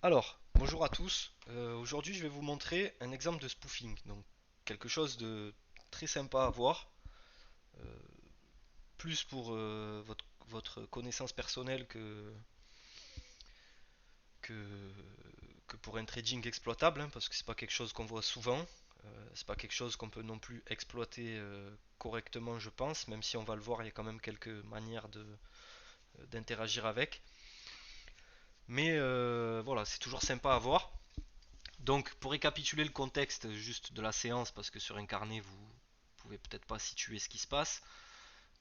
Alors, bonjour à tous. Aujourd'hui, je vais vous montrer un exemple de spoofing. Donc, quelque chose de très sympa à voir, euh, plus pour votre connaissance personnelle que, que pour un trading exploitable, hein, parce que c'est pas quelque chose qu'on voit souvent. C'est pas quelque chose qu'on peut non plus exploiter correctement, je pense, même si on va le voir, il y a quand même quelques manières d'interagir avec. Mais voilà, c'est toujours sympa à voir. Donc, pour récapituler le contexte juste de la séance, parce que sur un carnet, vous pouvez peut-être pas situer ce qui se passe.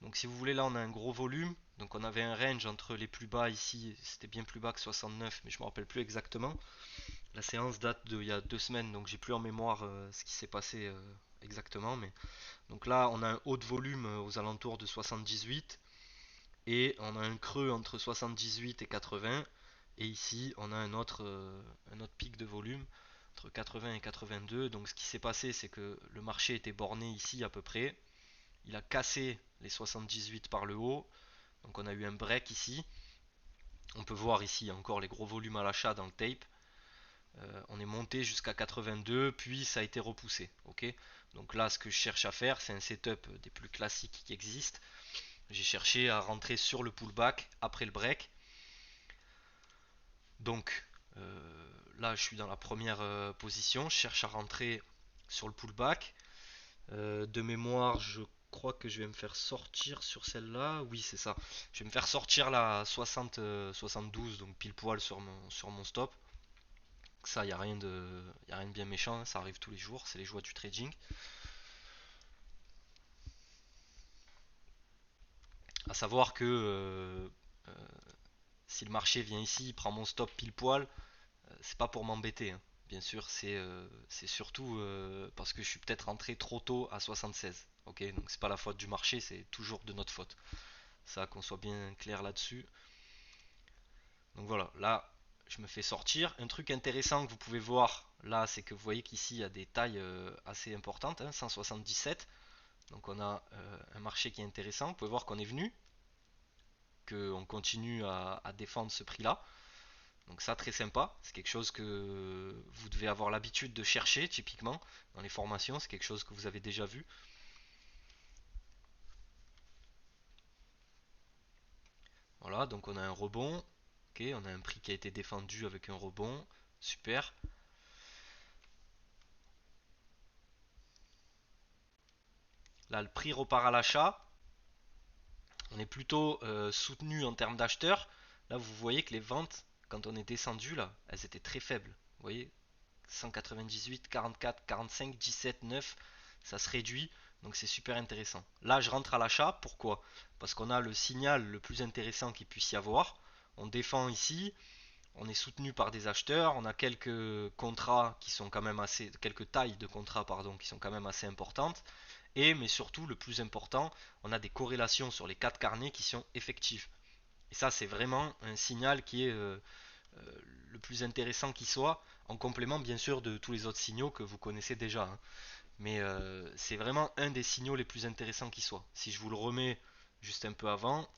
Donc, si vous voulez, là, on a un gros volume. Donc, on avait un range entre les plus bas ici, c'était bien plus bas que 69, mais je me rappelle plus exactement. La séance date d'il y a 2 semaines, donc j'ai plus en mémoire ce qui s'est passé exactement. Mais donc là, on a un haut de volume aux alentours de 78 et on a un creux entre 78 et 80. Et ici, on a un autre pic de volume entre 80 et 82. Donc ce qui s'est passé, c'est que le marché était borné ici à peu près. Il a cassé les 78 par le haut. Donc on a eu un break ici. On peut voir ici encore les gros volumes à l'achat dans le tape. On est monté jusqu'à 82, puis ça a été repoussé. Ok. Donc là, ce que je cherche à faire, c'est un setup des plus classiques qui existent. J'ai cherché à rentrer sur le pullback après le break. Donc là, je suis dans la première position. Je cherche à rentrer sur le pullback. De mémoire, je crois que je vais me faire sortir sur celle-là. Oui, c'est ça. Je vais me faire sortir la 60, 72, donc pile poil sur mon stop. Ça, il n'y a rien y a rien de bien méchant, hein, ça arrive tous les jours, c'est les joies du trading. À savoir que euh, si le marché vient ici, il prend mon stop pile poil, c'est pas pour m'embêter, hein. Bien sûr, c'est surtout parce que je suis peut-être rentré trop tôt à 76. Ok, donc c'est pas la faute du marché, c'est toujours de notre faute. Ça, qu'on soit bien clair là-dessus. Donc voilà, là, je me fais sortir. Un truc intéressant que vous pouvez voir là, c'est que vous voyez qu'ici, il y a des tailles assez importantes, hein, 177. Donc on a un marché qui est intéressant. Vous pouvez voir qu'on est venu, qu'on continue à défendre ce prix-là. Donc ça, très sympa. C'est quelque chose que vous devez avoir l'habitude de chercher, typiquement, dans les formations. C'est quelque chose que vous avez déjà vu. Voilà, donc on a un rebond. Ok, on a un prix qui a été défendu avec un rebond. Super. Là, le prix repart à l'achat. On est plutôt soutenu en termes d'acheteurs. Là, vous voyez que les ventes, quand on est descendu, là, elles étaient très faibles. Vous voyez, 198, 44, 45, 17, 9, ça se réduit. Donc c'est super intéressant. Là, je rentre à l'achat. Pourquoi? Parce qu'on a le signal le plus intéressant qu'il puisse y avoir. On défend ici. On est soutenu par des acheteurs. On a quelques contrats qui sont quand même assez, quelques tailles de contrats pardon, qui sont quand même assez importantes. Et mais surtout le plus important, on a des corrélations sur les quatre carnets qui sont effectives. Et ça, c'est vraiment un signal qui est euh, le plus intéressant qui soit, en complément bien sûr de tous les autres signaux que vous connaissez déjà, hein. Mais c'est vraiment un des signaux les plus intéressants qui soit. Si je vous le remets juste un peu avant,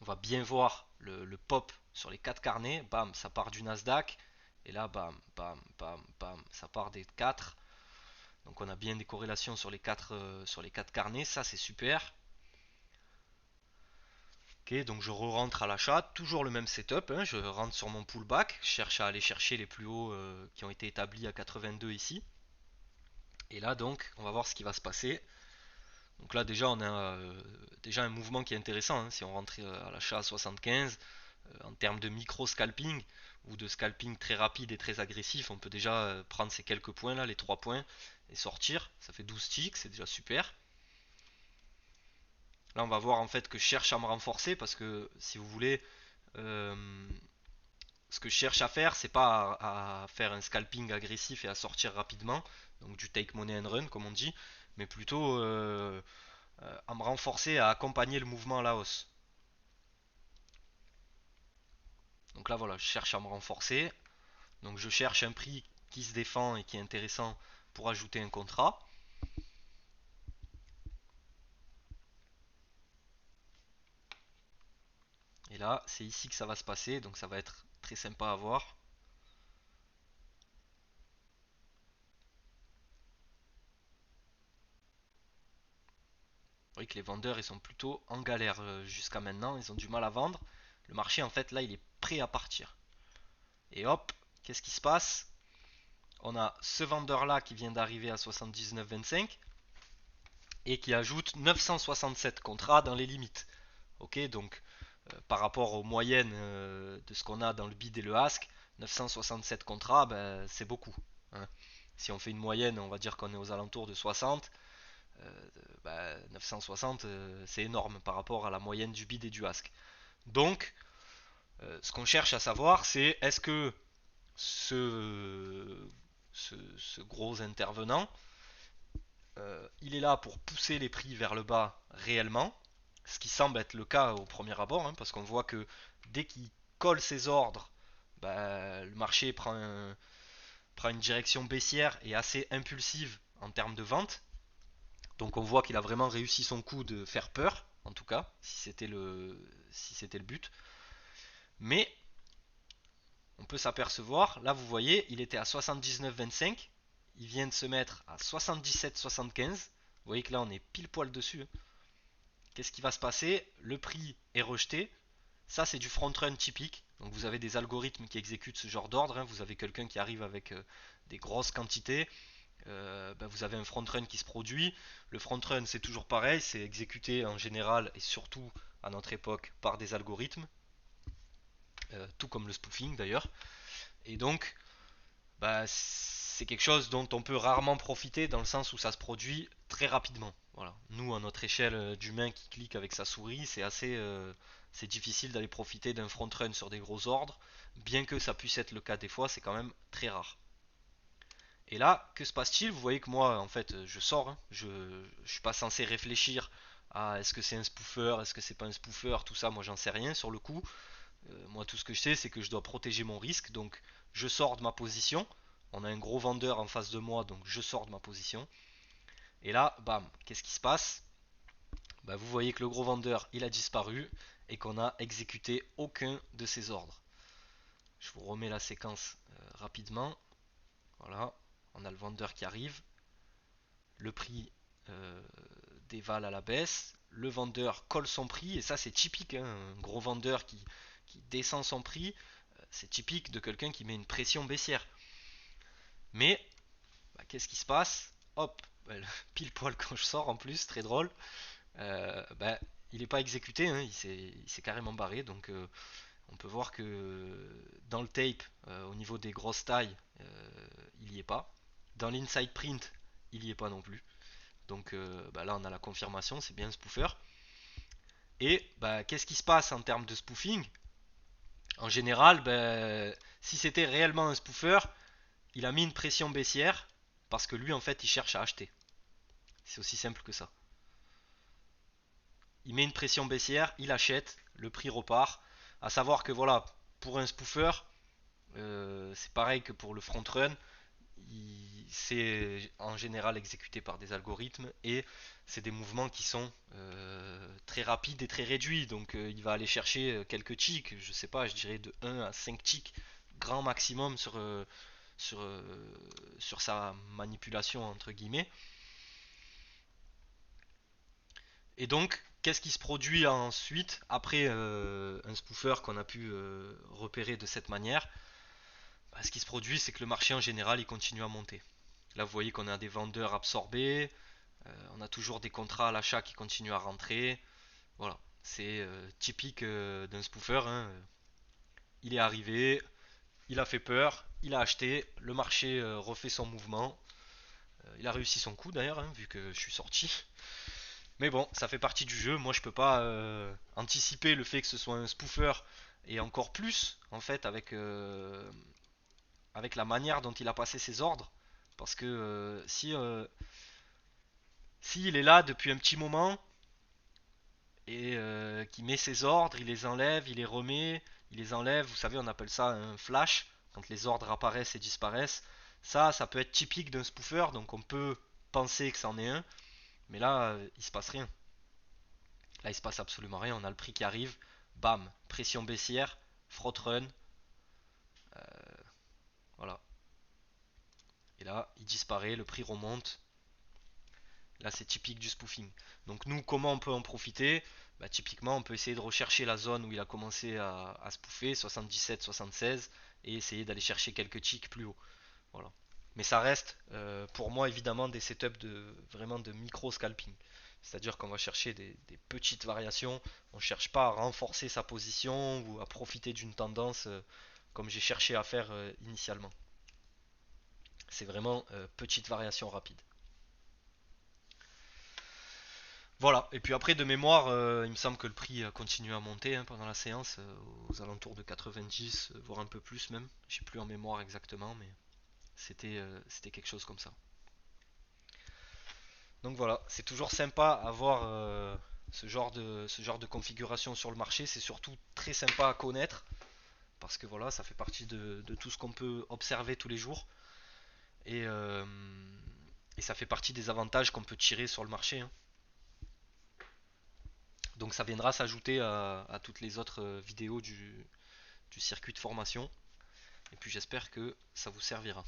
on va bien voir le pop sur les quatre carnets. Bam, ça part du Nasdaq. Et là, bam, bam, bam, bam, ça part des 4. Donc on a bien des corrélations sur les quatre carnets. Ça, c'est super. Ok, donc je re-rentre à l'achat, toujours le même setup, hein, je rentre sur mon pullback, je cherche à aller chercher les plus hauts qui ont été établis à 82 ici. Et là donc, on va voir ce qui va se passer. Donc là déjà on a déjà un mouvement qui est intéressant, hein, si on rentre à l'achat à 75, en termes de micro-scalping ou de scalping très rapide et très agressif, on peut déjà prendre ces quelques points là, les 3 points, et sortir. Ça fait 12 ticks, c'est déjà super. Là on va voir en fait que je cherche à me renforcer parce que si vous voulez, euh, ce que je cherche à faire, c'est pas à faire un scalping agressif et à sortir rapidement, donc du take money and run comme on dit, mais plutôt à me renforcer, à accompagner le mouvement à la hausse. Donc là voilà, je cherche à me renforcer, donc je cherche un prix qui se défend et qui est intéressant pour ajouter un contrat. Et là, c'est ici que ça va se passer, donc ça va être très sympa à voir. Vous voyez que les vendeurs, ils sont plutôt en galère jusqu'à maintenant, ils ont du mal à vendre. Le marché, en fait, là, il est prêt à partir. Et hop, qu'est-ce qui se passe? On a ce vendeur-là qui vient d'arriver à 79,25 et qui ajoute 967 contrats dans les limites. Ok, donc par rapport aux moyennes de ce qu'on a dans le bid et le ask, 967 contrats, ben, c'est beaucoup, hein. Si on fait une moyenne, on va dire qu'on est aux alentours de 60. Ben, 960, c'est énorme par rapport à la moyenne du bid et du ask. Donc, ce qu'on cherche à savoir, c'est est-ce que ce gros intervenant, il est là pour pousser les prix vers le bas réellement, ce qui semble être le cas au premier abord, hein, parce qu'on voit que dès qu'il colle ses ordres, bah, le marché prend une direction baissière et assez impulsive en termes de vente. Donc on voit qu'il a vraiment réussi son coup de faire peur, en tout cas, si c'était le but. Mais on peut s'apercevoir, là vous voyez, il était à 79,25, il vient de se mettre à 77,75. Vous voyez que là on est pile poil dessus, hein. Qu'est-ce qui va se passer? Le prix est rejeté. Ça, c'est du front run typique. Donc, vous avez des algorithmes qui exécutent ce genre d'ordre, hein. Vous avez quelqu'un qui arrive avec des grosses quantités. Ben, vous avez un front run qui se produit. Le front run, c'est toujours pareil. C'est exécuté en général et surtout à notre époque par des algorithmes. Tout comme le spoofing d'ailleurs. Et donc, bah, c'est quelque chose dont on peut rarement profiter dans le sens où ça se produit très rapidement. Voilà. Nous, à notre échelle d'humain qui clique avec sa souris, c'est difficile d'aller profiter d'un front run sur des gros ordres. Bien que ça puisse être le cas des fois, c'est quand même très rare. Et là, que se passe-t-il? Vous voyez que moi, en fait, je sors, hein. Je suis pas censé réfléchir à est-ce que c'est un spoofer, est-ce que c'est pas un spoofer, tout ça, moi j'en sais rien sur le coup. Moi, tout ce que je sais, c'est que je dois protéger mon risque. Donc, je sors de ma position. On a un gros vendeur en face de moi, donc je sors de ma position. Et là, bam, qu'est-ce qui se passe? Bah, vous voyez que le gros vendeur, il a disparu et qu'on n'a exécuté aucun de ses ordres. Je vous remets la séquence rapidement. Voilà, on a le vendeur qui arrive. Le prix euh, dévale à la baisse. Le vendeur colle son prix. Et ça, c'est typique, hein, un gros vendeur qui descend son prix. C'est typique de quelqu'un qui met une pression baissière. Mais bah, qu'est-ce qui se passe? Hop, bah, pile poil quand je sors en plus, très drôle. Bah, il n'est pas exécuté, hein, il s'est carrément barré. Donc on peut voir que dans le tape, au niveau des grosses tailles, il n'y est pas. Dans l'inside print, il n'y est pas non plus. Donc bah, là on a la confirmation, c'est bien un spoofer. Et bah, qu'est-ce qui se passe en termes de spoofing? En général, bah, si c'était réellement un spoofer, il a mis une pression baissière parce que lui en fait il cherche à acheter. C'est aussi simple que ça. Il met une pression baissière, il achète, le prix repart. À savoir que voilà, pour un spoofer, c'est pareil que pour le front run, c'est en général exécuté par des algorithmes et c'est des mouvements qui sont très rapides et très réduits. Donc il va aller chercher quelques ticks, je sais pas, je dirais de 1 à 5 ticks grand maximum sur, euh, sur sa manipulation entre guillemets. Et donc, qu'est-ce qui se produit ensuite après un spoofer qu'on a pu repérer de cette manière? Bah, ce qui se produit, c'est que le marché en général, il continue à monter. Là, vous voyez qu'on a des vendeurs absorbés, on a toujours des contrats à l'achat qui continuent à rentrer. Voilà, c'est typique d'un spoofer, hein. Il est arrivé, il a fait peur, il a acheté, le marché refait son mouvement. Il a réussi son coup d'ailleurs, hein, vu que je suis sorti. Mais bon, ça fait partie du jeu. Moi, je peux pas anticiper le fait que ce soit un spoofer et encore plus en fait avec la manière dont il a passé ses ordres. Parce que si il est là depuis un petit moment et qu'il met ses ordres, il les enlève, il les remet, il les enlève. Vous savez, on appelle ça un flash quand les ordres apparaissent et disparaissent. Ça peut être typique d'un spoofer, donc on peut penser que c'en est un. Mais là, il se passe rien. Là, il se passe absolument rien. On a le prix qui arrive. bam, pression baissière, front run, voilà. Et là, il disparaît, le prix remonte. Là, c'est typique du spoofing. Donc nous, comment on peut en profiter? Bah, typiquement, on peut essayer de rechercher la zone où il a commencé à spoofer, 77, 76, et essayer d'aller chercher quelques ticks plus haut. Voilà. Mais ça reste, pour moi, évidemment, des setups de vraiment de micro scalping. C'est-à-dire qu'on va chercher des petites variations. On ne cherche pas à renforcer sa position ou à profiter d'une tendance comme j'ai cherché à faire initialement. C'est vraiment petite variation rapide. Voilà, et puis après de mémoire, il me semble que le prix a continué à monter hein, pendant la séance, aux alentours de 90, voire un peu plus même. Je sais plus en mémoire exactement, mais c'était quelque chose comme ça. Donc voilà, c'est toujours sympa à avoir ce genre de configuration sur le marché. C'est surtout très sympa à connaître parce que voilà, ça fait partie de tout ce qu'on peut observer tous les jours et, euh, et ça fait partie des avantages qu'on peut tirer sur le marché, hein. Donc ça viendra s'ajouter à toutes les autres vidéos du circuit de formation. Et puis j'espère que ça vous servira.